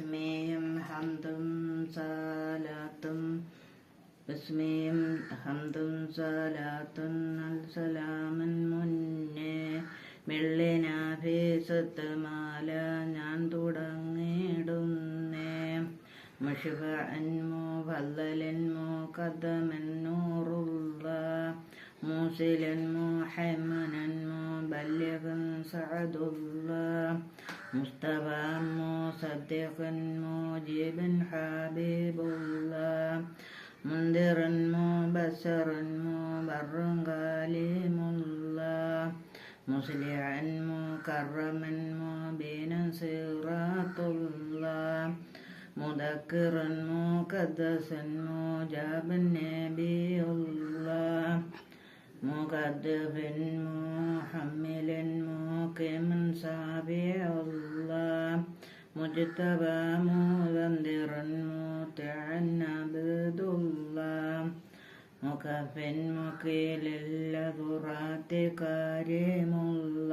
ബിസ്മിയും ഹംദും സലാത്തും ബിസ്മിയും ഹംദും സലാത്തും സലാമൻ മുന്നേ വെള്ളിനാഭീസത്ത് മാല ഞാൻ തുടങ്ങിടുന്നേ മുഷ്ഫഅൻ മുഫല്ലലൻ മുഖദ്ദമൻ നൂറുള്ള മൂസിലൻ മുഹമ്മനൻ മുബല്ലിഗൻ സഅദുള്ള മുസ്തഫ മുസദ്ദിഖൻ മുജീബൻ ഹബീബുള്ള മുൻദിറൻ മുബശ്ശറൻ മുബർറൻ കലീമുള്ള മുസ്ലിഅൻ മുകറമൻ മുബീനൻ സിറാത്തുള്ള മുദക്കിറൻ മുഖദ്ദസൻ മുജാബൻ നബിയുള്ള മുഖദ്ദഫൻ മുഹമ്മിലൻ മുഖിമൻ സാബിയുള്ള മുജ്തബ മുദന്ദിറൻ മുതിഅൻ അബ്ദുള്ള മുഖഫൻ മുഖീലിൽ ദുറാത്തി കരീമുള്ള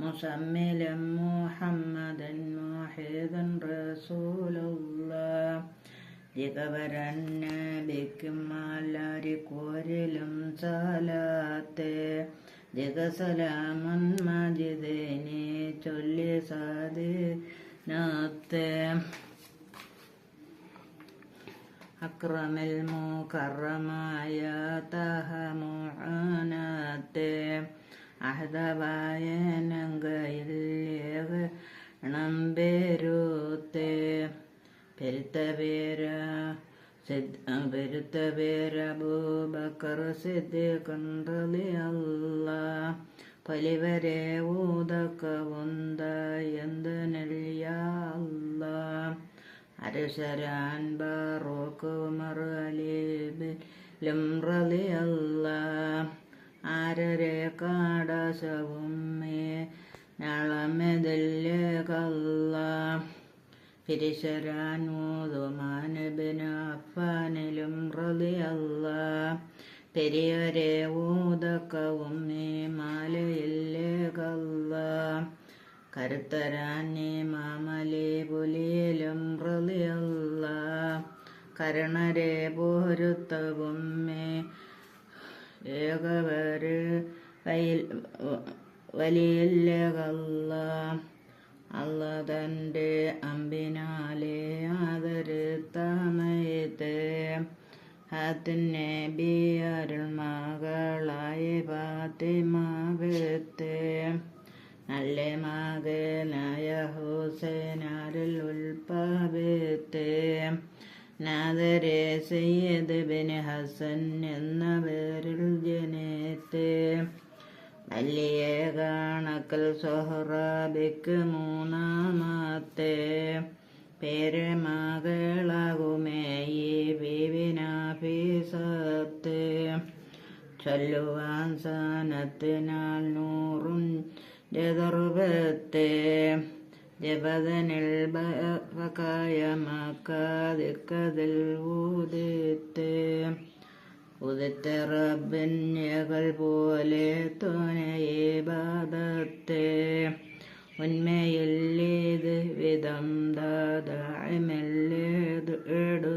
മുസമ്മിലൻ മുഹമ്മദൻ മുഹീദൻ റസൂലുള്ള ദിഗവരൻ നബിക്കും എല്ലാരിക്കോരിലും സലാത്ത് ദിഗസലാമൻ മജിദിനെ ചൊല്ലി സാദിനത്ത് അക്രമിൽ മുകറമായ തഹ മുഅനത്ത് അഹദവായ നങ്കയിൽ നമ്പേരുത്ത് പെരുത്ത പേര് അബൂബക്കർ സിദ്ദീഖ് റളിയല്ലാഹ് പലിവരെ ഊതക്കവുന്ത എന്തിനാ അല്ലാഹ് അർശരാൻ ബറൂഖ് ഉമർ അലിബിലും റളിയല്ലാഹ് ആരരെ കാടശവും നളമെതില്ലേക്കല്ലാഹ് ഫിരിശരാൻ ഉസ്മാൻ ഇബ്നു അഫ്ഫാനിലും റളിയല്ലാഹ് പെരിയരെ ഊതക്കവും മാലയില്ലേക്കല്ലാഹ് കരുത്തരാൻ ഇമാം അലി പുലിയിലും റളിയല്ലാഹ് കരുണരെ പൊരുത്തവും ഏകവര് വലിയില്ലേക്കല്ലാഹ് അല്ലാ തൻ്റെ അമ്പിനാലെ ആദരത്തമയത്ത് ഹത്തൻ നബി അരുൾ മകളായ ഫാത്തിമത്ത് നല്ല മകനായ ഹുസൈനരുൾ ഉൽപ്പവത്ത് നാദരെ സയ്യിദ് ബിൻ ഹസൻ എന്ന പേരിൽ ജനിത്ത് വലിയ കണക്കൽ സൊഹ്റാബിക്ക് മൂന്നാമത്തെ പേര് മകളാകുമേ ഈ ബീവിനാഫീസത്ത് ചൊല്ലുവാൻ സാനത്തിനാൽ നൂറും ജദർബത്തെ ജബദനിൽ ബകായ മക്കാദിക്കതിൽ ഊദിത്ത് ഉദിത്ത റബ്ബിന്യകൾ പോലെ തോനയിബാദത്തെ ഉന്മയില്ലേത് വിധം ദാദായ്മെല്ലേത് എടു